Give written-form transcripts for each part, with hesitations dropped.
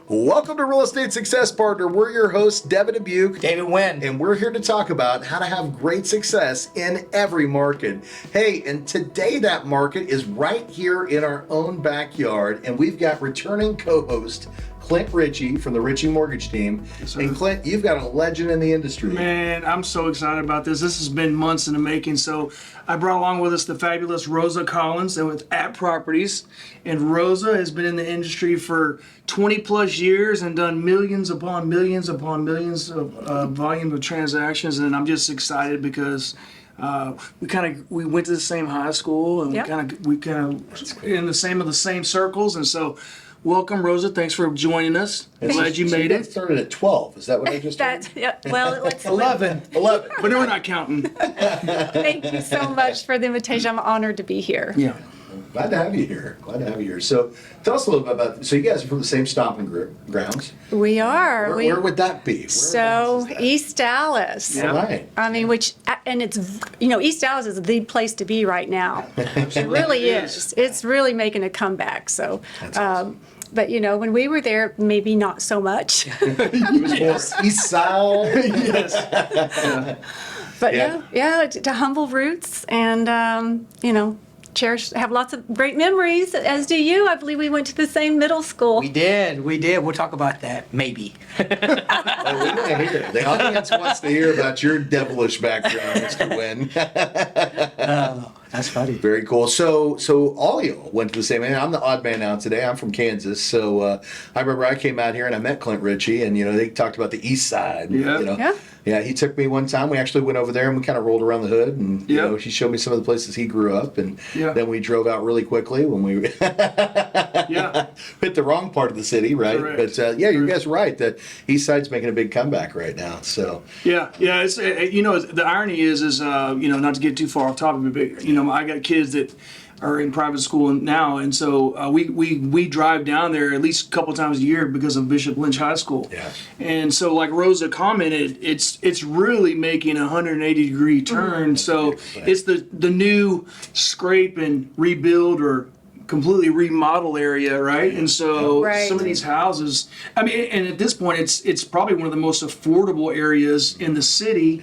Welcome to Real Estate Success Partner. We're your hosts, Devin and Buke. David Wynn. And we're here to talk about how to have great success in every market. Hey, and today that market is right here in our own backyard. And we've got returning co-host Clint Ritchie from the Ritchie Mortgage Team. Yes, and Clint, you've got a legend in the industry. Man, I'm so excited about this. This has been months in the making. So I brought along with us the fabulous Rosa Collins and with At Properties. And Rosa has been in the industry for 20 plus years and done millions upon millions upon millions of volume of transactions. And I'm just excited because we went to the same high school and we kind of in the same circles. And so welcome, Rosa. Thanks for joining us. Glad you made it. Started at 12. Is that what I just heard? Well, it's 11. But we're not counting. Thank you so much for the invitation. I'm honored to be here. Yeah. Glad to have you here. So tell us a little bit about, so you guys are from the same stomping grounds. We are. Where would that be? So East Dallas. All right. I mean, it's, East Dallas is the place to be right now. It really is. It's really making a comeback. So, That's awesome. But when we were there, maybe not so much. It was more east side. Yes. But to humble roots and, have lots of great memories, as do you. I believe we went to the same middle school. We did. We'll talk about that, maybe. We want to hear it. The audience wants to hear about your devilish background, Mr. Wynn. That's funny. Very cool. So all of you went to the same. And I'm the odd man out today. I'm from Kansas, so I remember I came out here and I met Clint Ritchie, and they talked about the East Side. Yeah. Yeah, he took me one time. We actually went over there and we kind of rolled around the hood, and he showed me some of the places he grew up, and then we drove out really quickly when we hit the wrong part of the city, right? Correct. But you guys are right that East Side's making a big comeback right now. So Yeah. It's the irony is not to get too far off topic, but I got kids that are in private school now, and so we drive down there at least a couple times a year because of Bishop Lynch High School. Yeah. And so, like Rosa commented, it's really making a 180-degree turn. So it's the new scrape and rebuild or completely remodel area, right? And so some of these houses, and at this point, it's probably one of the most affordable areas in the city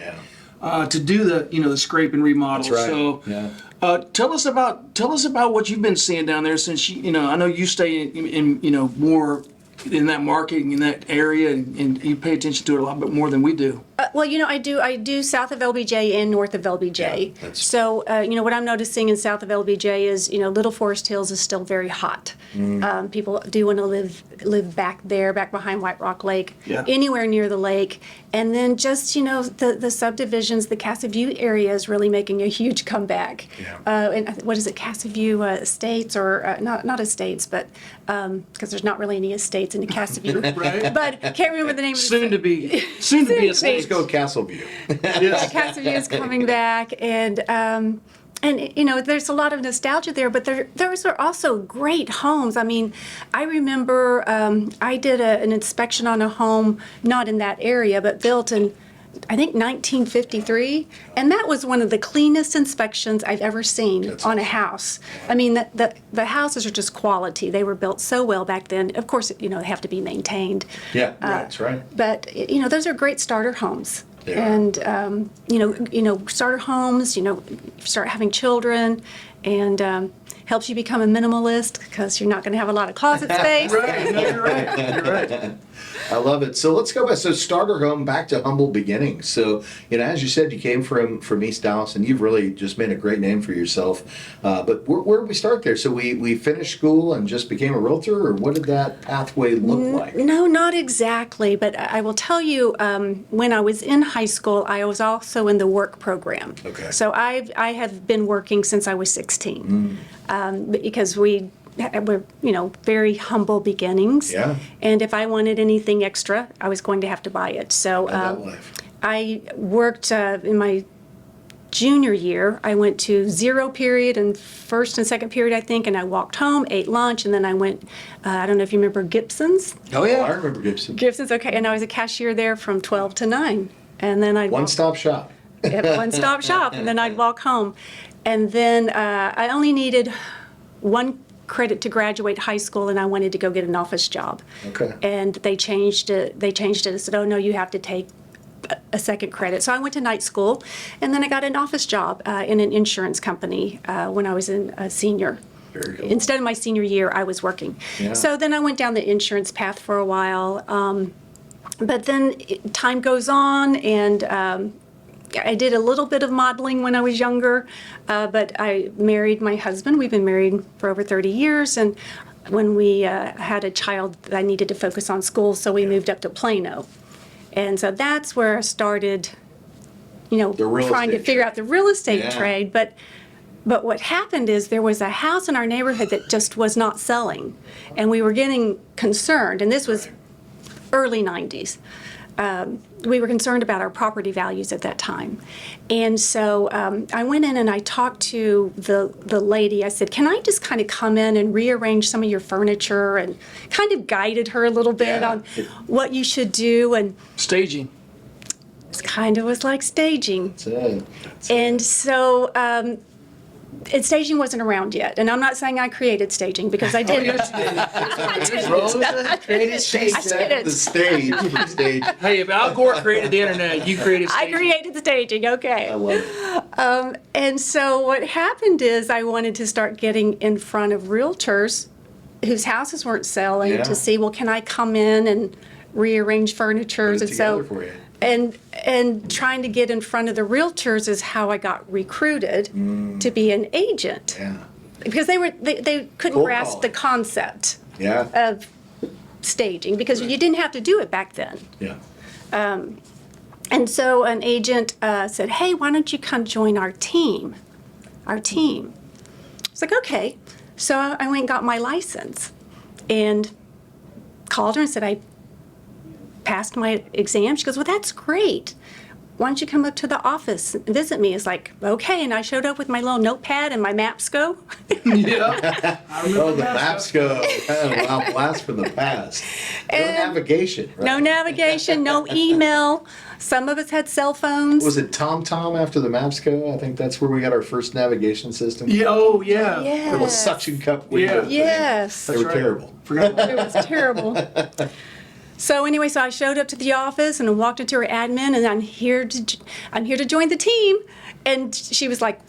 to do the scrape and remodel. That's right. So tell us about what you've been seeing down there, since I know you stay in more in that market, in that area, and you pay attention to it a lot bit more than we do. I do south of LBJ and north of LBJ. Yeah, so, what I'm noticing in south of LBJ is, Little Forest Hills is still very hot. People do want to live back there, back behind White Rock Lake, anywhere near the lake. And then just, the subdivisions, the Casa View area is really making a huge comeback. And what is it, Casa View Estates, or not estates, but because there's not really any estates in the Casa View. Right. But I can't remember the name of Soon to be let's go Castle View. Casa View is coming back, and there's a lot of nostalgia there, but those are also great homes. I remember I did an inspection on a home, not in that area, but built in, I think, 1953, and that was one of the cleanest inspections I've ever seen on a house. The houses are just quality. They were built so well back then. Of course, they have to be maintained. Yeah, that's right. But those are great starter homes. They are. And starter homes. Start having children, and helps you become a minimalist because you're not going to have a lot of closet space. Right. No, you're right. I love it. So let's go back. So starter home, back to humble beginnings. So, as you said, you came from East Dallas, and you've really just made a great name for yourself. But where did we start there? So we finished school and just became a realtor, or what did that pathway look like? No, not exactly. But I will tell you, when I was in high school, I was also in the work program. Okay. So I have been working since I was 16, because we're very humble beginnings. Yeah. And if I wanted anything extra, I was going to have to buy it. So I worked in my junior year. I went to 0 period and first and second period, I think, and I walked home, ate lunch, and then I went, I don't know if you remember Gibson's. Oh, yeah. I remember Gibson. Gibson's, okay. And I was a cashier there from 12 to 9. And then I'd One-stop shop. one-stop shop, and then I'd walk home. And then I only needed one credit to graduate high school, and I wanted to go get an office job. Okay. And they changed it. They changed it and said, "Oh no, you have to take a second credit." So I went to night school, and then I got an office job in an insurance company when I was a senior. Very cool. Instead of my senior year, I was working. Yeah. So then I went down the insurance path for a while. But then time goes on, and I did a little bit of modeling when I was younger, but I married my husband. We've been married for over 30 years, and when we had a child, I needed to focus on school, so we moved up to Plano. And so that's where I started, The real trying to estate figure trade. out the real estate Yeah. trade. But what happened is there was a house in our neighborhood that just was not selling, and we were getting concerned, and this was early 90s. We were concerned about our property values at that time. And so I went in and I talked to the lady. I said, "Can I just kind of come in and rearrange some of your furniture?" And kind of guided her a little bit Yeah. on what you should do. And Staging. it kind of was like staging. That's it. And so staging wasn't around yet. And I'm not saying I created staging, because I didn't. I didn't. Rosa created stage. I did The it. stage. The stage. Hey, if Al Gore created the internet, you created I staging. created the staging, okay. I love it. And so what happened is I wanted to start getting in front of realtors whose houses weren't selling Yeah. to see, well, can I come in and rearrange furniture? Put it And so, together for you. and trying to get in front of the realtors is how I got recruited to be an agent. Yeah. Because they couldn't Cold grasp calling. the concept Yeah. of staging, because you didn't have to do it back then. Yeah. And so an agent said, "Hey, why don't you come join our team?" Our team. It's like, okay. So I went and got my license and called her and said, "I passed my exam." She goes, "Well, that's great. Why don't you come up to the office and visit me?" It's like, okay. And I showed up with my little notepad and my maps go. Yeah. Oh, the maps go. Oh, wow, blast from the past. No navigation, right? No navigation, no email. Some of us had cell phones. Was it TomTom after the maps go? I think that's where we got our first navigation system. Yeah. Oh, yeah. Yes. Little suction cup window. thing. Yes. They were right. terrible. Forgot about It was terrible. So anyway, so I showed up to the office and I walked into her admin, and I'm here to join the team. And she was like,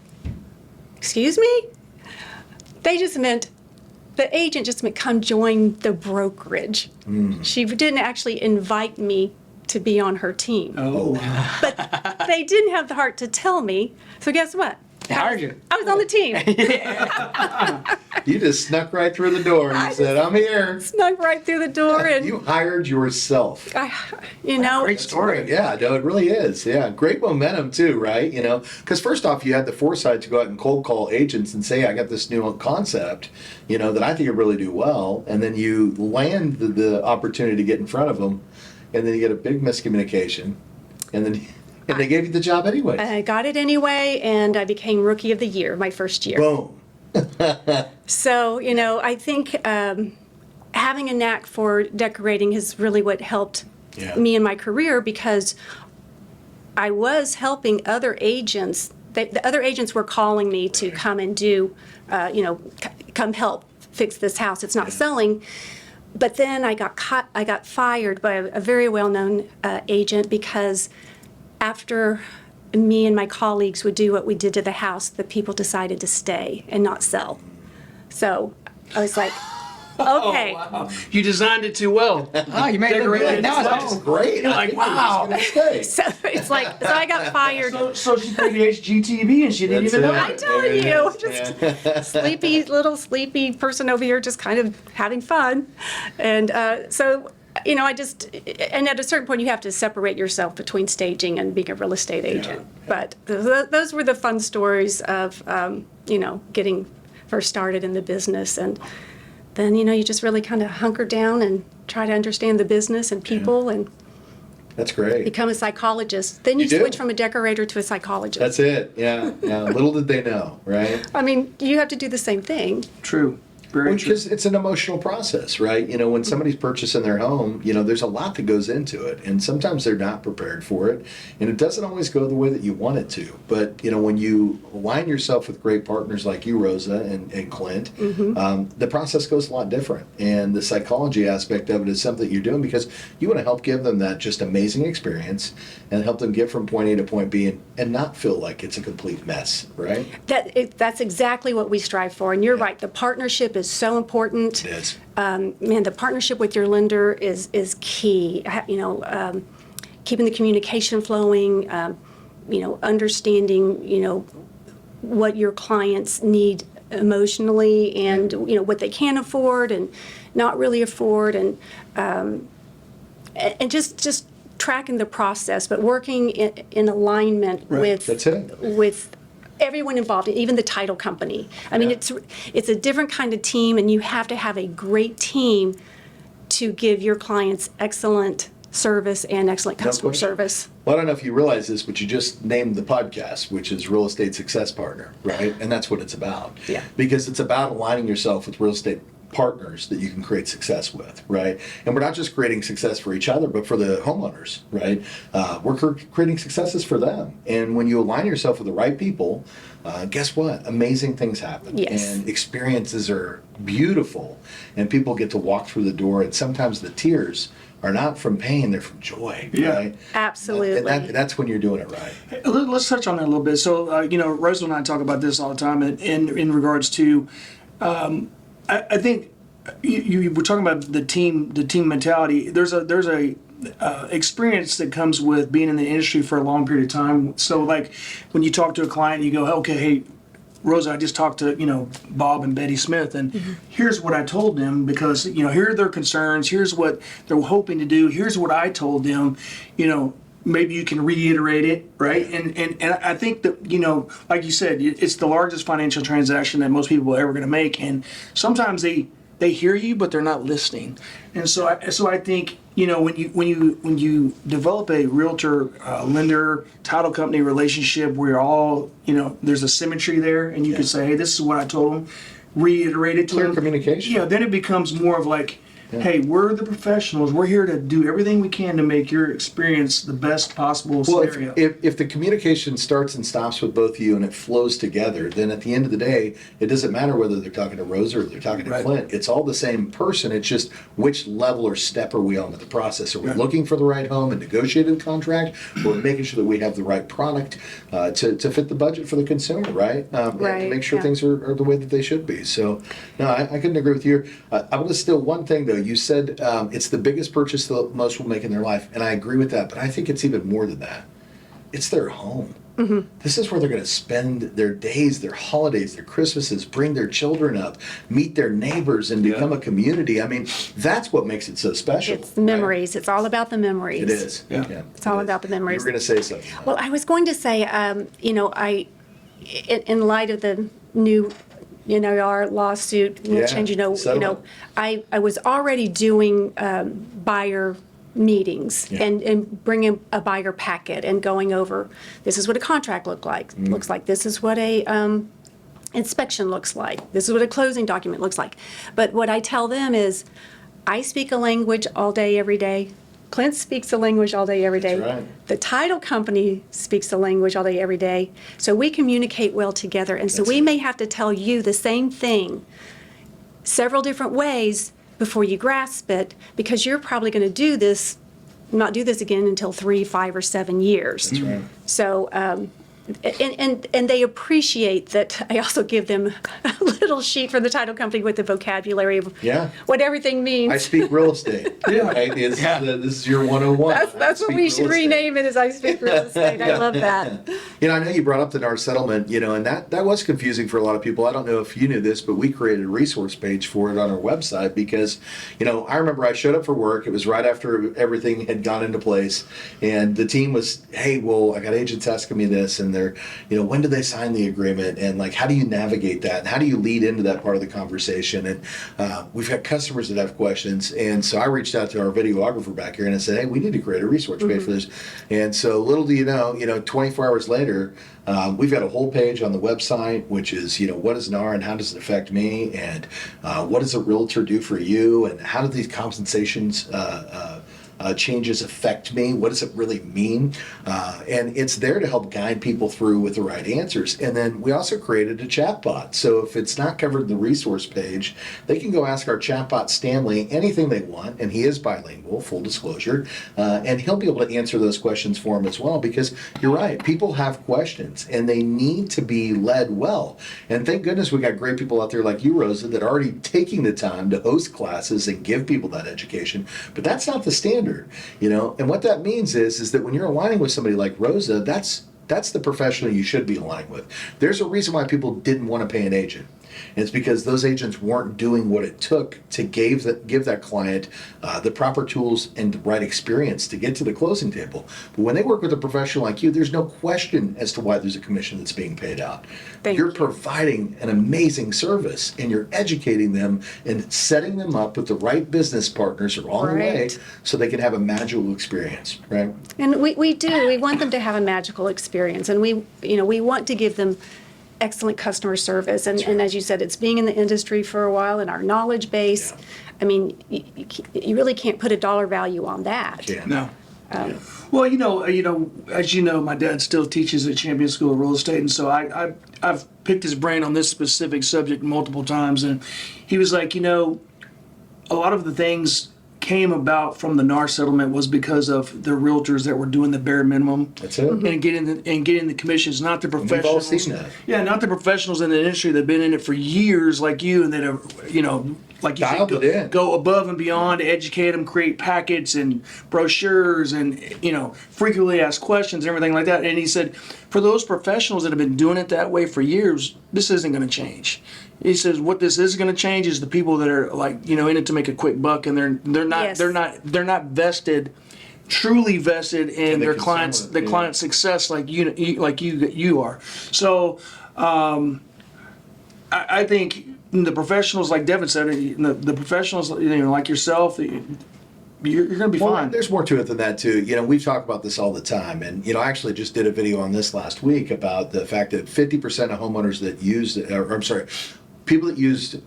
"Excuse me?" The agent just meant come join the brokerage. She didn't actually invite me to be on her team. Oh. But they didn't have the heart to tell me. So guess what? They hired you. I was on the team. You just snuck right through the door and said, "I'm here." Snuck right through the door, and You hired yourself. Great story. Yeah, no, it really is. Yeah, great momentum too, right? Because first off, you had the foresight to go out and cold call agents and say, "I got this new concept, that I think I really do well," and then you land the opportunity to get in front of them, and then you get a big miscommunication, and then they gave you the job anyway. I got it anyway, and I became Rookie of the Year my first year. Boom. So, I think having a knack for decorating is really what helped Yeah. me in my career, because I was helping other agents. The other agents were calling me to come and do, come help fix this house. It's not selling. But then I got fired by a very well-known agent, because after me and my colleagues would do what we did to the house, the people decided to stay and not sell. So I was like, okay. Wow. You designed it too well. Oh, you made it look good. Now That's it's home. great. You're like, wow. So it's like, so I got fired. So she created HGTV and she didn't even know. I'm telling you, just little sleepy person over here, just kind of having fun. And so, and at a certain point, you have to separate yourself between staging and being a real estate agent. But those were the fun stories of, getting first started in the business. And then, you just really kind of hunker down and try to understand the business and people and That's great. become a psychologist. Then you You do. switch from a decorator to a psychologist. That's it. Yeah. Yeah. Little did they know, right? I mean, you have to do the same thing. True. Very true. Because it's an emotional process, right? You know, when somebody's purchasing their home, you know, there's a lot that goes into it, and sometimes they're not prepared for it, and it doesn't always go the way that you want it to. But you know, when you align yourself with great partners like you, Rosa and Clint, the process goes a lot different, and the psychology aspect of it is something that you're doing because you want to help give them that just amazing experience and help them get from point A to point B and not feel like it's a complete mess, right? That's exactly what we strive for. And you're right, the partnership is so important. It is. Man, the partnership with your lender is key. You know, keeping the communication flowing, you know, understanding, you know, what your clients need emotionally and, you know, what they can afford and not really afford, and just tracking the process, but working in alignment with That's it. with everyone involved, even the title company. I mean, it's a different kind of team, and you have to have a great team to give your clients excellent service and excellent customer question. service. Well, I don't know if you realize this, but you just named the podcast, which is Real Estate Success Partner, right? And that's what it's about. Yeah. Because it's about aligning yourself with real estate partners that you can create success with, right? And we're not just creating success for each other, but for the homeowners, right? We're creating successes for them. And when you align yourself with the right people, guess what? Amazing things happen. Yes. And experiences are beautiful. And people get to walk through the door. And sometimes the tears are not from pain, they're from joy, Yeah. right? Absolutely. And that's when you're doing it right. Let's touch on that a little bit. So, you know, Rosa and I talk about this all the time in regards to, I think you were talking about the team mentality. There's a experience that comes with being in the industry for a long period of time. So, like when you talk to a client, you go, okay, hey, Rosa, I just talked to, you know, Bob and Betty Smith, and here's what I told them because, you know, here are their concerns. Here's what they're hoping to do. Here's what I told them. You know, maybe you can reiterate it, right? And I think that, you know, like you said, it's the largest financial transaction that most people are ever going to make, and sometimes they hear you, but they're not listening. And so I think, you know, when you develop a realtor, lender, title company relationship where you're all, you know, there's a symmetry there, and you can say, hey, this is what I told them, reiterate it to Clear them. communication. Yeah, then it becomes more of like, hey, we're the professionals. We're here to do everything we can to make your experience the best possible Well, scenario. if the communication starts and stops with both of you and it flows together, then at the end of the day, it doesn't matter whether they're talking to Rosa or they're talking to Right. Clint. It's all the same person. It's just which level or step are we on with the process? Are we looking for the right home and negotiated contract, or making sure that we have the right product to fit the budget for the consumer, right? And to Right, make sure yeah. things are the way that they should be. So, no, I couldn't agree with you. I want to still one thing though. You said it's the biggest purchase that most will make in their life, and I agree with that. But I think it's even more than that. It's their home. This is where they're going to spend their days, their holidays, their Christmases, bring their children up, meet their neighbors, and become a community. I mean, that's what makes it so special. It's the memories. It's all about the memories. It is. Yeah. It's all about the memories. You were going to say something. Well, I was going to say, you know, in light of the new, you know, our lawsuit, change, settlement. I was already doing buyer meetings and bringing a buyer packet and going over, this is what a contract looks like. This is what a inspection looks like. This is what a closing document looks like. But what I tell them is, I speak a language all day, every day. Clint speaks a language all day, every day. That's right. The title company speaks the language all day, every day. So we communicate well together. And so we may have to tell you the same thing several different ways before you grasp it, because you're probably going to not do this again until 3, 5, or 7 years. That's right. So, and they appreciate that I also give them a little sheet from the title company with the vocabulary of what everything means. I speak real estate. Right? This is your 101. That's what we should rename it, as I speak real estate. I love that. You know, I know you brought up the NAR settlement, you know, and that was confusing for a lot of people. I don't know if you knew this, but we created a resource page for it on our website because, you know, I remember I showed up for work. It was right after everything had gone into place, and the team was, hey, well, I got agents asking me this, and and they're, when do they sign the agreement, and like, how do you navigate that, and how do you lead into that part of the conversation? And we've got customers that have questions, and so I reached out to our videographer back here and I said, hey, we need to create a resource page for this. And so little do you know, 24 hours later, we've got a whole page on the website, which is, what is NAR and how does it affect me, and what does a realtor do for you, and how do these compensations changes affect me? What does it really mean? And it's there to help guide people through with the right answers. And then we also created a chatbot. So if it's not covered in the resource page, they can go ask our chatbot Stanley anything they want, and he is bilingual, full disclosure, and he'll be able to answer those questions for them as well, because you're right, people have questions and they need to be led well. And thank goodness we got great people out there like you, Rosa, that are already taking the time to host classes and give people that education. But that's not the standard. And what that means is that when you're aligning with somebody like Rosa, that's the professional you should be aligning with. There's a reason why people didn't want to pay an agent. And it's because those agents weren't doing what it took to give that client the proper tools and the right experience to get to the closing table. But when they work with a professional like you, there's no question as to why there's a commission that's being paid out. You're providing an amazing service, and you're educating them and setting them up with the right business partners along the way so they can have a magical experience, right? And we do. We want them to have a magical experience, and we want to give them excellent customer service. And as you said, it's being in the industry for a while and our knowledge base. Yeah. I mean, you really can't put a dollar value on that. Yeah. No. Well, as you know, my dad still teaches at Champion School of Real Estate, and so I've picked his brain on this specific subject multiple times, and he was like, a lot of the things came about from the NAR settlement was because of the realtors that were doing the bare minimum. That's it. And getting the commissions, not the professionals. We've all seen that. Yeah, not the professionals in the industry that have been in it for years, like you, and that have, like you said, go above and beyond to educate them, create packets and brochures, and frequently asked questions and everything like that. And he said, for those professionals that have been doing it that way for years, this isn't going to change. He says what this is going to change is the people that are in it to make a quick buck, and they're not vested, truly vested in their clients' success like you are. So I think the professionals, like Devin said, the professionals like yourself, you're going to be fine. There's more to it than that too. We talk about this all the time, and I actually just did a video on this last week about the fact that 50% of homeowners that people that used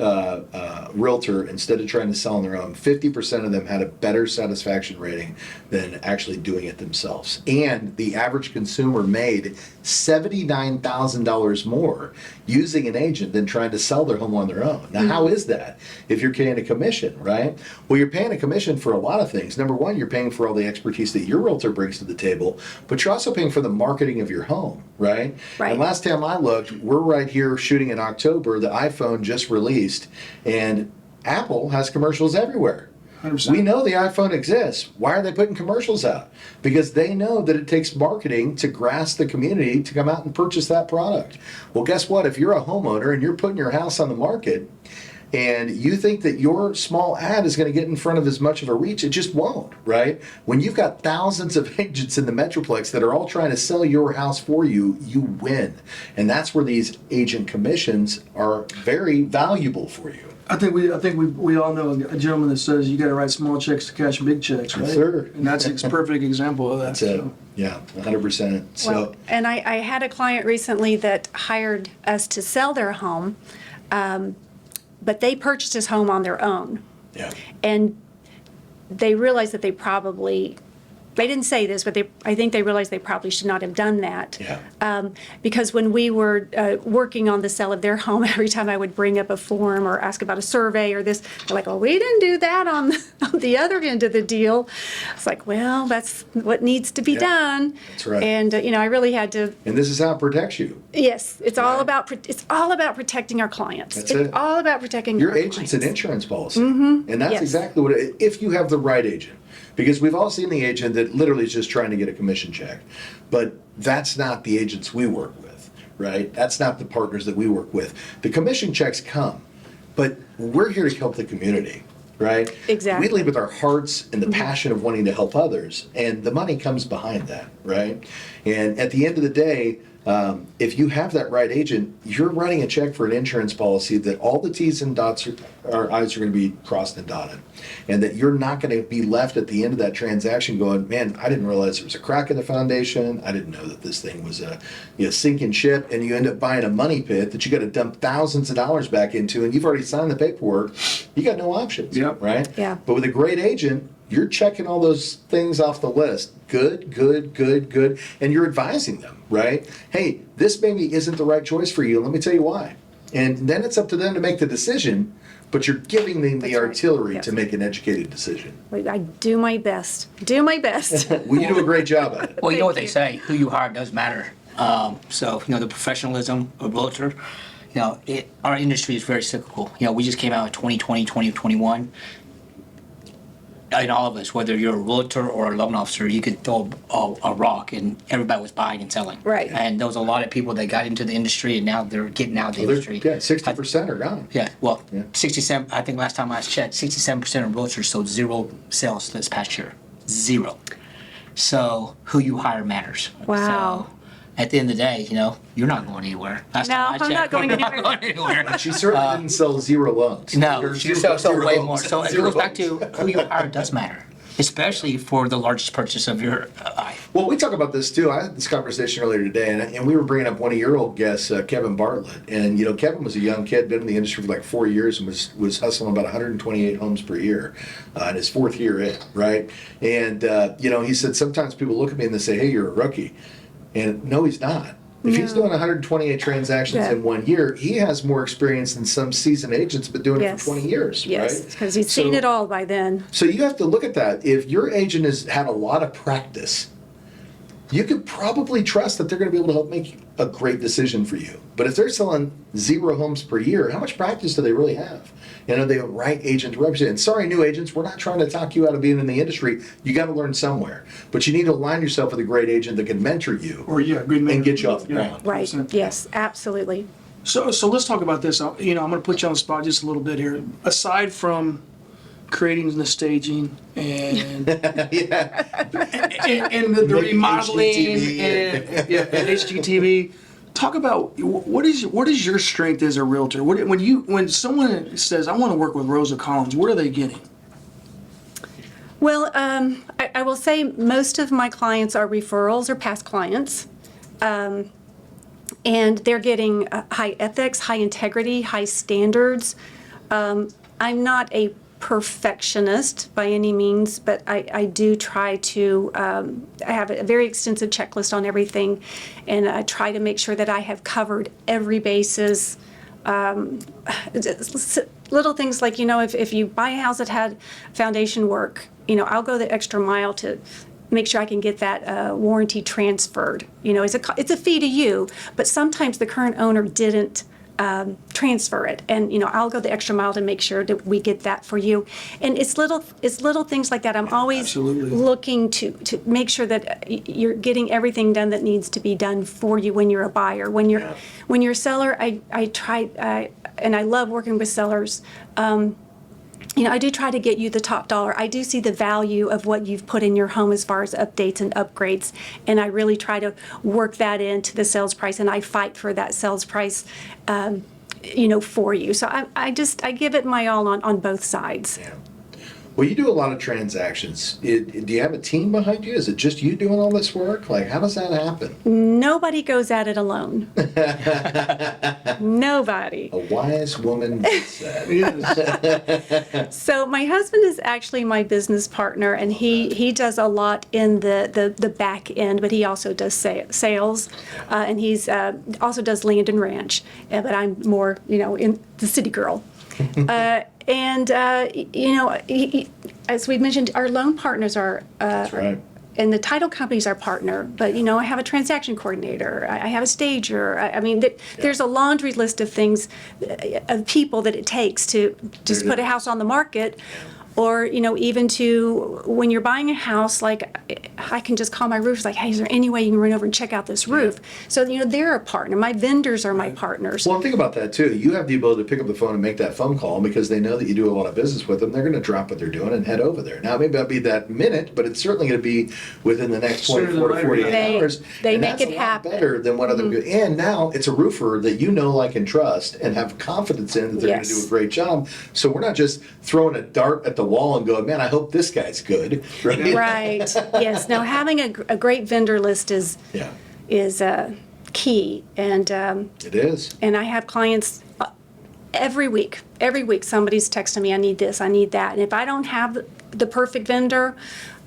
Realtor instead of trying to sell on their own, 50% of them had a better satisfaction rating than actually doing it themselves. And the average consumer made $79,000 more using an agent than trying to sell their home on their own. Now, how is that if you're paying a commission, right? Well, you're paying a commission for a lot of things. Number one, you're paying for all the expertise that your realtor brings to the table, but you're also paying for the marketing of your home, right? And last time I looked, we're right here shooting in October. The iPhone just released, and Apple has commercials everywhere. 100%. We know the iPhone exists. Why are they putting commercials out? Because they know that it takes marketing to grasp the community to come out and purchase that product. Well, guess what? If you're a homeowner and you're putting your house on the market and you think that your small ad is going to get in front of as much of a reach, it just won't, right? When you've got thousands of agents in the Metroplex that are all trying to sell your house for you, you win. And that's where these agent commissions are very valuable for you. I think we all know a gentleman that says you got to write small checks to cash big checks, right? Yes, sir. And that's a perfect example of that. That's it. Yeah, 100%. Well, and I had a client recently that hired us to sell their home, but they purchased his home on their own. Yeah. And they realized that they didn't say this, but I think they realized they probably should not have done that. Yeah. Because when we were working on the sale of their home, every time I would bring up a form or ask about a survey or this, they're like, "Oh, we didn't do that on the other end of the deal." It's like, well, that's what needs to be done. That's right. And I really had to. And this is how it protects you. Yes, it's all about protecting our clients. That's it's it. all about protecting Your our agent's an clients. insurance policy. And that's Yes. exactly what if you have the right agent. Because we've all seen the agent that literally is just trying to get a commission check. But that's not the agents we work with, right? That's not the partners that we work with. The commission checks come, but we're here to help the community, right? Exactly. We lead with our hearts and the passion of wanting to help others, and the money comes behind that, right? And at the end of the day, if you have that right agent, you're writing a check for an insurance policy that all the T's and dots or I's are going to be crossed and dotted, and that you're not going to be left at the end of that transaction going, man, I didn't realize there was a crack in the foundation. I didn't know that this thing was a sinking ship, and you end up buying a money pit that you got to dump thousands of dollars back into, and you've already signed the paperwork. You got no options, Yep. right? Yeah. But with a great agent, you're checking all those things off the list. Good, good, good, good. And you're advising them, right? Hey, this maybe isn't the right choice for you. Let me tell you why. And then it's up to them to make the decision, but you're giving them the That's right. artillery Yes. to make an educated decision. I do my best. Do my best. Well, you do a great job at it. Well, you know what they Thank say, who you hire does matter. So, the professionalism of realtor, our industry is very cyclical. We just came out in 2020, 2021. And all of us, whether you're a realtor or a loan officer, you could throw a rock and everybody was buying and selling. Right. And there was a lot of people that got into the industry and now they're getting out of the industry. Yeah, 60% are gone. Yeah, well, Yeah. 67, I think last time I checked, 67% of realtors sold 0 sales this past year. 0. So who you hire matters. Wow. So at the end of the day, you're not going anywhere. Last No, time I I'm not checked, going you're anywhere. Not going anywhere. She certainly didn't sell 0 loans. No, Or she zero- sold zero way loans. more. So it 0 goes back to loans. who you hire does matter, especially for the largest purchase of your life. Well, we talk about this too. I had this conversation earlier today, and we were bringing up one of your old guests, Kevin Bartlett. And Kevin was a young kid, been in the industry for like 4 years, and was hustling about 128 homes per year, in his 4th year in, right? And he said sometimes people look at me and they say, "Hey, you're a rookie," and no, he's not. If he's doing 128 transactions Yeah. in 1 year, he has more experience than some seasoned agents been doing it Yes. for 20 years, Yes, right? because he's seen So- it all by then. So you have to look at that. If your agent has had a lot of practice, you could probably trust that they're going to be able to help make a great decision for you. But if they're selling 0 homes per year, how much practice do they really have? Are they the right agent to represent? And sorry, new agents, we're not trying to talk you out of being in the industry. You got to learn somewhere. But you need to align yourself with a great agent that can mentor you Or good and get you off the ground. Right. 100%. Yes, absolutely. So let's talk about this. I'm going to put you on the spot just a little bit here. Aside from creating the staging and Yeah. and the Making remodeling HGTV. and HGTV, talk about what is your strength as a realtor? When someone says, "I want to work with Rosa Collins," what are they getting? Well, I will say most of my clients are referrals or past clients. And they're getting high ethics, high integrity, high standards. I'm not a perfectionist by any means, but I do try to, I have a very extensive checklist on everything, and I try to make sure that I have covered every basis. Little things like, if you buy a house that had foundation work, I'll go the extra mile to make sure I can get that warranty transferred. It's a fee to you, but sometimes the current owner didn't transfer it, and I'll go the extra mile to make sure that we get that for you. And it's little things like that. I'm always Absolutely. looking to make sure that you're getting everything done that needs to be done for you when you're a buyer. When you're a seller, I try, and I love working with sellers. I do try to get you the top dollar. I do see the value of what you've put in your home as far as updates and upgrades, and I really try to work that into the sales price, and I fight for that sales price, for you. So I give it my all on both sides. Yeah. Well, you do a lot of transactions. Do you have a team behind you? Is it just you doing all this work? Like, how does that happen? Nobody goes at it alone. Nobody. A wise woman said. Yes. So my husband is actually my business partner, and he does a lot in the back end, but he also does sales, and he's also does land and ranch. But I'm more, in the city girl. And as we mentioned, our loan partners are. That's right. And the title company's our partner, but I have a transaction coordinator, I have a stager. There's a laundry list of things, of people that it takes to just put a house on the market, or even to when you're buying a house. Like I can just call my roof, like, hey, is there any way you can run over and check out this roof? So, they're a partner. My vendors are my partners. Well, think about that too. You have the ability to pick up the phone and make that phone call because they know that you do a lot of business with them. They're going to drop what they're doing and head over there. Now, maybe that'll be that minute, but it's certainly going to be within the next 24 to 48 hours. They And make that's it a lot happen. better than what other good. And now it's a roofer that you know, like, and trust and have confidence in that they're going to Yes. do a great job. So we're not just throwing a dart at the wall and going, man, I hope this guy's good. Right? Right. Yes. Now, having a great vendor list is Yeah, key. And it is. and I have clients every week. Every week, somebody's texting me, I need this, I need that. And if I don't have the perfect vendor,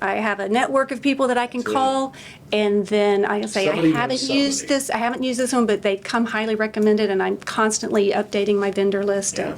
I have a network of people that I can That's it. call, and then I say, Somebody I knows haven't somebody. used this, I haven't used this one, but they come highly recommended, and I'm constantly updating my vendor list. Yeah.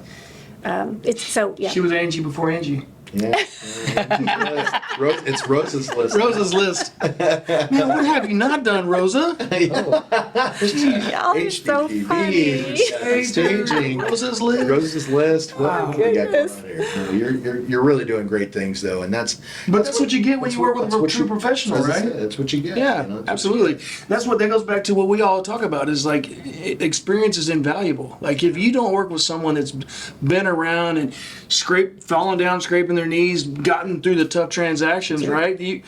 And it's so, yeah. She was Angie before Angie. Yeah. It's Rosa's list. Rosa's list. Man, what have you not done, Rosa? Y'all are so funny. Staging. Rosa's list. Rosa's list. Wow. What do we got going on here? No, you're really doing great things though, and that's what you get when you work with a true professional, that's right? That's what you get. Yeah, you know, that's what you absolutely. get. That goes back to what we all talk about is like experience is invaluable. Like if you don't work with someone that's been around and falling down, scraping their knees, gotten through the tough transactions, right?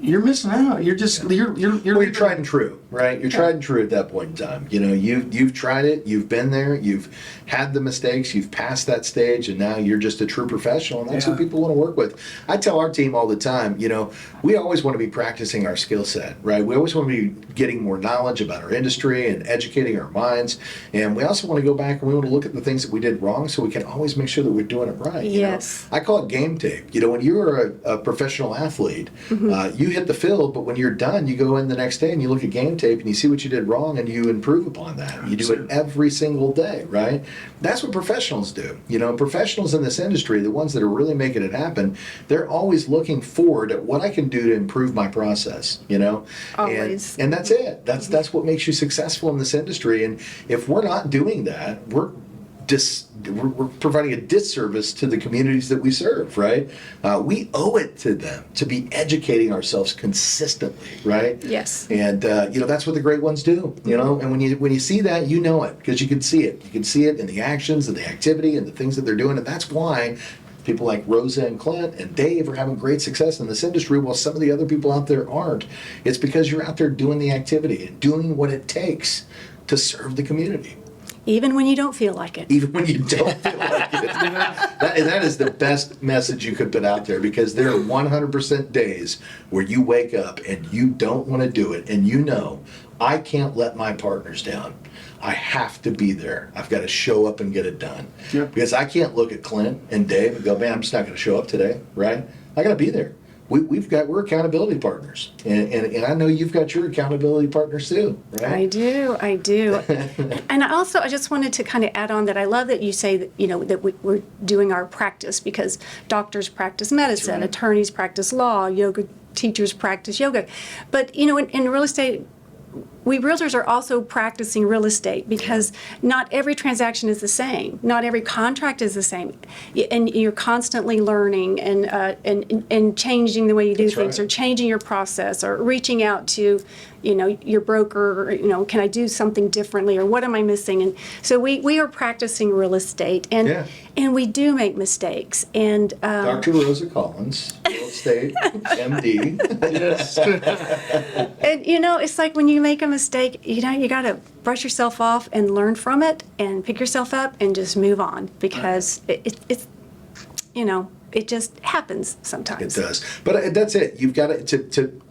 You're missing out. You're just you're Well, you're tried and true, right? You're tried and true at that point in time. You've tried it, you've been there, you've had the mistakes, you've passed that stage, and now you're just a true professional, and that's what people want to work with. I tell our team all the time, we always want to be practicing our skill set, right? We always want to be getting more knowledge about our industry and educating our minds, and we also want to go back and we want to look at the things that we did wrong so we can always make sure that we're doing it right. Yes. I call it game tape. When you're a professional athlete, you hit the field, but when you're done, you go in the next day and you look at game tape and you see what you did wrong and you improve upon that. You do it every single day, right? That's what professionals do. Professionals in this industry, the ones that are really making it happen, they're always looking forward at what I can do to improve my process, Always. And that's it. That's what makes you successful in this industry. And if we're not doing that, we're providing a disservice to the communities that we serve, right? We owe it to them to be educating ourselves consistently, right? Yes. And that's what the great ones do, And when you see that, you know it because you can see it. You can see it in the actions and the activity and the things that they're doing, and that's why people like Rosa and Clint and Dave are having great success in this industry while some of the other people out there aren't. It's because you're out there doing the activity and doing what it takes to serve the community. Even when you don't feel like it. Even when you don't feel like it. That is the best message you could put out there because there are 100% days where you wake up and you don't want to do it and I can't let my partners down. I have to be there. I've got to show up and get it done. Yep. Because I can't look at Clint and Dave and go, man, I'm just not going to show up today, right? I got to be there. We're accountability partners, and I know you've got your accountability partners too, right? I do. And I just wanted to kind of add on that I love that you say that, that we're doing our practice because doctors practice medicine, right. attorneys practice law, yoga teachers practice yoga. But, in real estate, we realtors are also practicing real estate because not every transaction is the same. Not every contract is the same. And you're constantly learning and changing the way you do That's things right. or changing your process or reaching out to, your broker, or, can I do something differently or what am I missing? And so we are practicing real estate and we do make mistakes. And Dr. Rosa Collins, real estate, MD. Yes. And it's like when you make a mistake, you got to brush yourself off and learn from it and pick yourself up and just move on because it's it just happens sometimes. It does, but that's it. You've got to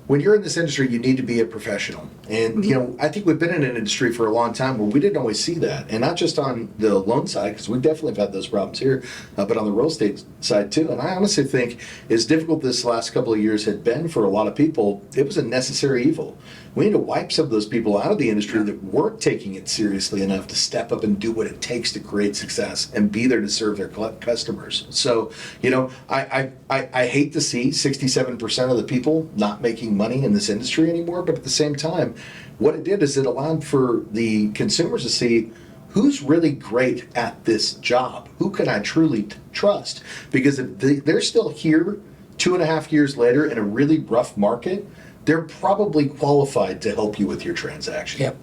when you're in this industry, you need to be a professional. And, I think we've been in an industry for a long time where we didn't always see that. And not just on the loan side, because we definitely have had those problems here, but on the real estate side too. And I honestly think as difficult this last couple of years had been for a lot of people, it was a necessary evil. We need to wipe some of those people out of the industry that weren't taking it seriously enough to step up and do what it takes to create success and be there to serve their customers. So, I hate to see 67% of the people not making money in this industry anymore, but at the same time, what it did is it allowed for the consumers to see who's really great at this job. Who can I truly trust? Because if they're still here 2.5 years later in a really rough market, they're probably qualified to help you with your transaction. Yep.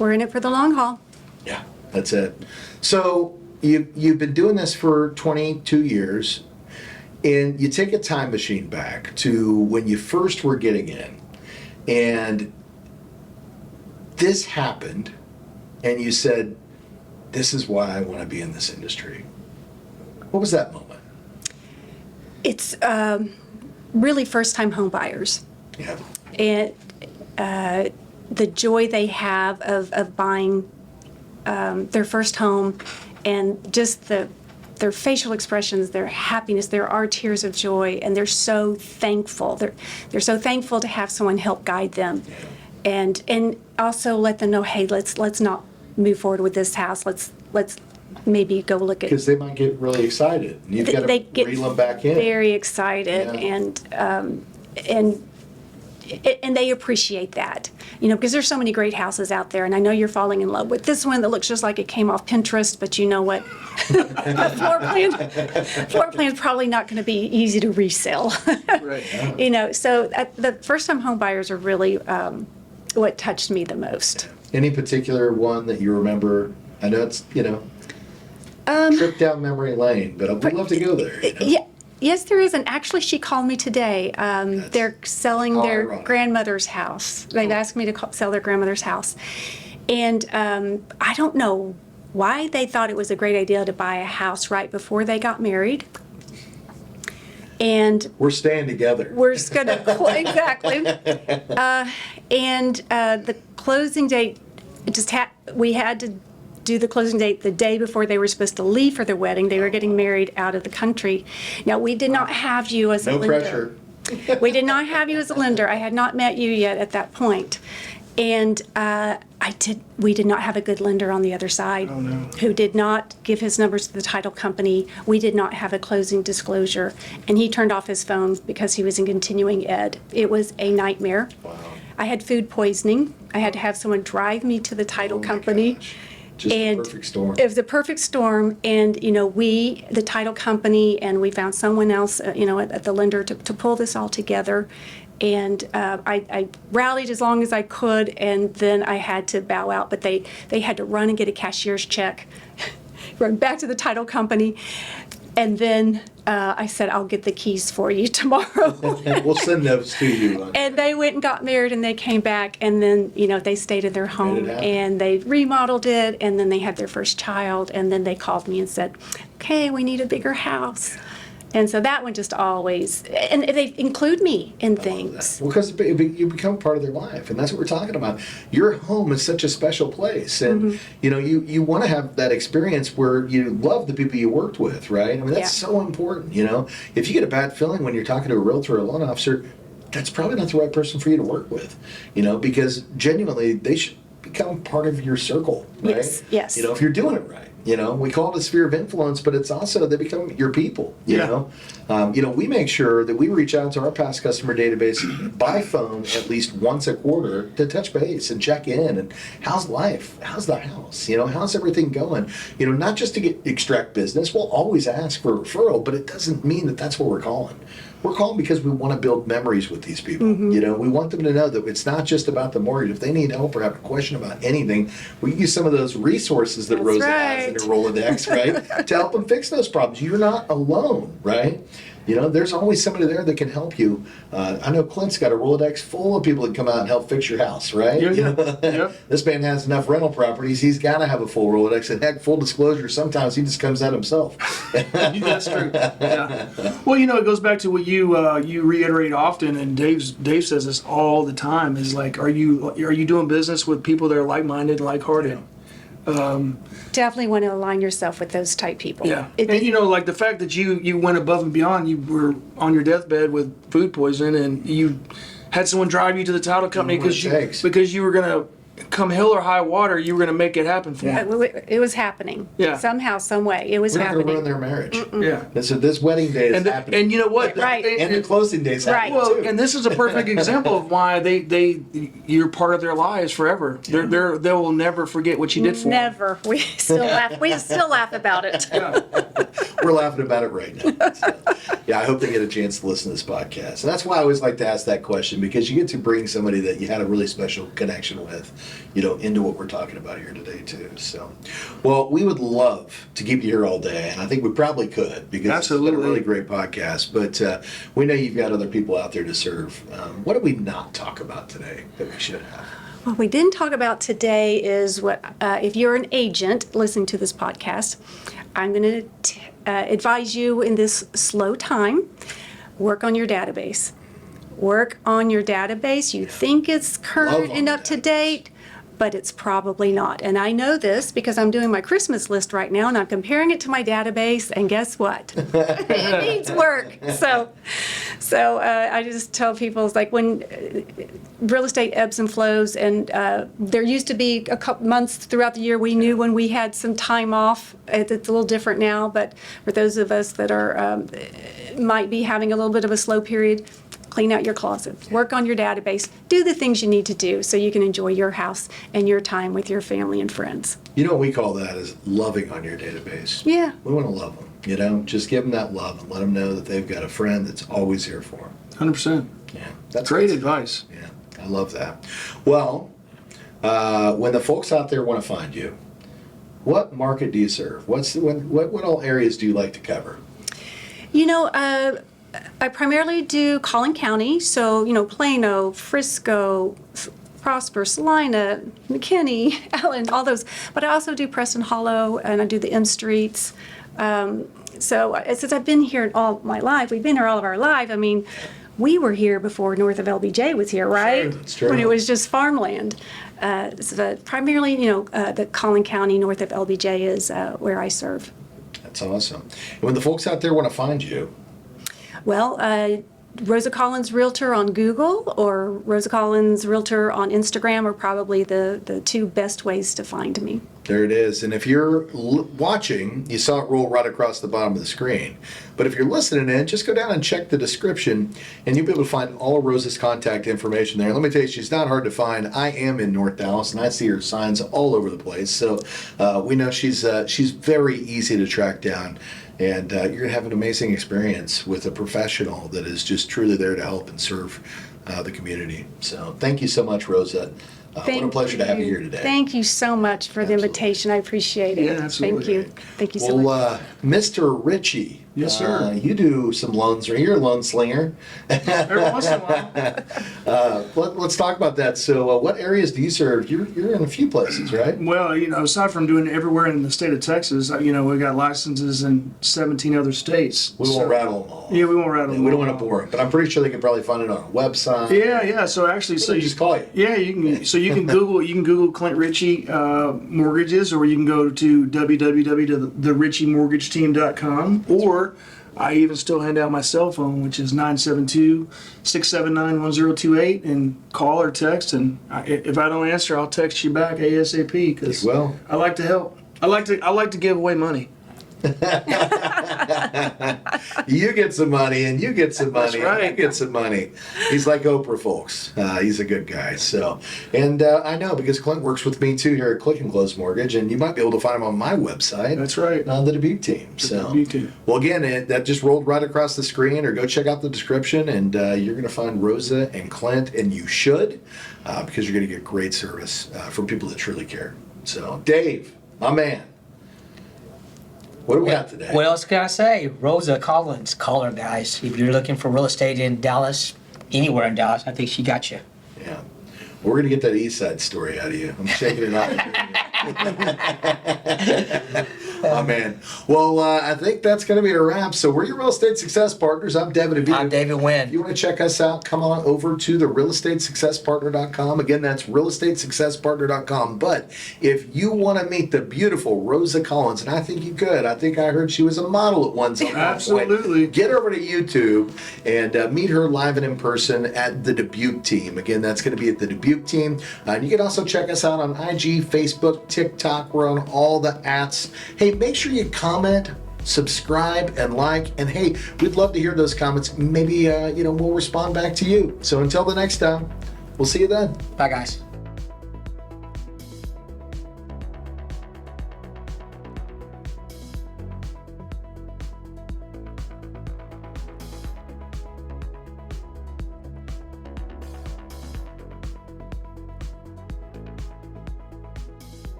We're in it for the long haul. Yeah, that's it. So you've been doing this for 22 years, and you take a time machine back to when you first were getting in, and this happened, and you said, this is why I want to be in this industry. What was that moment? It's really first-time home buyers. Yeah. And the joy they have of buying their first home, and just their facial expressions, their happiness, there are tears of joy, and they're so thankful. They're so thankful to have someone help guide them, and also let them know, hey, let's not move forward with this house. Let's maybe go look at. Because they might get really excited. And you've got to They get reel them back in. very excited, Yeah. and they appreciate that, because there's so many great houses out there, and I know you're falling in love with this one that looks just like it came off Pinterest, but you know what? The floor plan's probably not going to be easy to resell. Right. So the first-time home buyers are really what touched me the most. Any particular one that you remember? I know it's, trip down memory lane, but I'd love to go there. Yeah. Yes, there is, and actually, she called me today. They're selling their ironic. grandmother's house. They've asked me to sell their grandmother's house, and I don't know why they thought it was a great idea to buy a house right before they got married. And We're staying together. we're just gonna exactly. The closing date, we had to do the closing date the day before they were supposed to leave for their wedding. They were getting married out of the country. Now, we did not have you as a No lender. pressure. We did not have you as a lender. I had not met you yet at that point. And we did not have a good lender on the other side who did not give his numbers to the title company. We did not have a closing disclosure. And he turned off his phone because he was in continuing ed. It was a nightmare. Wow. I had food poisoning. I had to have someone drive me to the title Oh my company. gosh. Just the perfect storm. It was the perfect storm, and we, the title company, and we found someone else, at the lender to pull this all together. And I rallied as long as I could, and then I had to bow out. But they had to run and get a cashier's check, run back to the title company, and then I said, I'll get the keys for you tomorrow. We'll send those to you. And they went and got married, and they came back, and then, they stayed in their home, happen. and they remodeled it, and then they had their first child, and then they called me and said, okay, we need a bigger house. And so that one just always, and they include me in things. Well, because you become part of their life, and that's what we're talking about. Your home is such a special place, and you want to have that experience where you love the people you worked with, right? I mean, that's so important. If you get a bad feeling when you're talking to a realtor or a loan officer, that's probably not the right person for you to work with, because genuinely they should become part of your circle, right? Yes. If you're doing it right. We call it a sphere of influence, but it's also they become your people. You know, we make sure that we reach out to our past customer database by phone at least once a quarter to touch base and check in. And how's life? How's the house? How's everything going? Not just to extract business. We'll always ask for a referral, but it doesn't mean that that's what we're calling. We're calling because we want to build memories with these people. We want them to know that it's not just about the mortgage. If they need help or have a question about anything, we can use some of those resources that That's Rosa has in her Rolodex, right? To help them fix those problems. You're not alone, right? There's always somebody there that can help you. I know Clint's got a Rolodex full of people that come out and help fix your house, right? Yeah. This man has enough rental properties. He's got to have a full Rolodex. And heck, full disclosure, sometimes he just comes out himself. That's true. Yeah. Well, it goes back to what you reiterate often, and Dave says this all the time. Is like, are you doing business with people that are like-minded, like-hearted? Definitely want to align yourself with those type people. Yeah, and like the fact that you went above and beyond. You were on your deathbed with food poisoning, and you had someone drive you to the title company because you were gonna come hell or high water, you were going to make it happen for them. It was happening. Yeah. Somehow, some way, it was We're not going to ruin happening. their marriage. Yeah. So this wedding day is happening. And you know what? Right. And the closing day is happening Well, too. and this is a perfect example of why you're part of their lives forever. They will never forget what you did for them. Never. We still laugh. We still laugh about it. We're laughing about it right now. So, yeah, I hope they get a chance to listen to this podcast. And that's why I always like to ask that question, because you get to bring somebody that you had a really special connection with, into what we're talking about here today too. So, well, we would love to keep you here all day, and I think we probably could, because Absolutely. it's been a really great podcast. But we know you've got other people out there to serve. What did we not talk about today that we should have? What we didn't talk about today is what, if you're an agent listening to this podcast, I'm going to advise you in this slow time, work on your database. Work on your database. You think it's current on and the up to date, but it's probably not. And I know this because I'm doing my Christmas list right now, and I'm comparing it to my database, and guess what? It needs work. So I just tell people, it's like when real estate ebbs and flows, and there used to be a couple months throughout the year we knew when we had some time off. It's a little different now, but for those of us that are might be having a little bit of a slow period, clean out your closet, work on your database, do the things you need to do so you can enjoy your house and your time with your family and friends. You know what we call that is loving on your database. Yeah. We want to love them, just give them that love and let them know that they've got a friend that's always here for them. 100%. Yeah, that's Great advice. Yeah, I love that. Well, when the folks out there want to find you, what market do you serve? What all areas do you like to cover? I primarily do Collin County, so, Plano, Frisco, Prosper, Salina, McKinney, Allen, all those. But I also do Preston Hollow, and I do the M Streets. So since I've been here all my life, we've been here all of our life. I mean, we were here before north of LBJ was here, right? Sure, that's true. When it was just farmland. So primarily, the Collin County north of LBJ is where I serve. That's awesome. And when the folks out there want to find you, Well, Rosa Collins Realtor on Google or Rosa Collins Realtor on Instagram are probably the two best ways to find me. there it is. And if you're watching, you saw it roll right across the bottom of the screen. But if you're listening in, just go down and check the description, and you'll be able to find all of Rosa's contact information there. Let me tell you, she's not hard to find. I am in North Dallas, and I see her signs all over the place. So we know she's very easy to track down. And you're going to have an amazing experience with a professional that is just truly there to help and serve the community. So thank you so much, Rosa. What a pleasure to have you here today. Thank you so much for the invitation. I appreciate it. Yeah, absolutely. Thank you so much. Well, Mr. Ritchie. Yes, sir. You do some loans, or you're a loan slinger. Every once in a while. Let's talk about that. So, what areas do you serve? You're in a few places, right? Well, aside from doing it everywhere in the state of Texas, we got licenses in 17 other states. We won't rattle them all. Yeah, we won't rattle them We don't all. want to bore them, but I'm pretty sure they can probably find it on a website. Yeah. So actually, So just call you. Yeah, you can. So you can Google Clint Ritchie mortgages, or you can go to www.therichiemortgageteam.com, or I even still hand out my cell phone, which is 972-679-1028, and call or text. And if I don't answer, I'll text you back ASAP, because Well, I like to help. I like to give away money. you get some money, and you get some money, That's right. and you get some money. He's like Oprah, folks. He's a good guy. So, and I know because Clint works with me too here at Click and Close Mortgage, and you might be able to find him on my website. That's right. On the Dubuque team. So, Dubuque team. well, again, that just rolled right across the screen, or go check out the description, and you're going to find Rosa and Clint, and you should, because you're going to get great service from people that truly care. So, Dave, my man. What do we got today? What else can I say? Rosa Collins, call her, guys. If you're looking for real estate in Dallas, anywhere in Dallas, I think she got you. Yeah. We're going to get that East Side story out of you. I'm shaking it off. Oh, man. Well, I think that's going to be a wrap. So we're your Real Estate Success Partners. I'm Devin. I'm David If Wynn. you want to check us out, come on over to the realestatesuccesspartner.com. Again, that's realestatesuccesspartner.com. But if you want to meet the beautiful Rosa Collins, and I think you could, I think I heard she was a model at one time. Absolutely. Get over to YouTube and meet her live and in person at the Dubuque team. Again, that's going to be at the Dubuque team. And you can also check us out on IG, Facebook, TikTok. We're on all the ats. Hey, make sure you comment, subscribe, and like. And hey, we'd love to hear those comments. Maybe we'll respond back to you. So until the next time, we'll see you then. Bye, guys.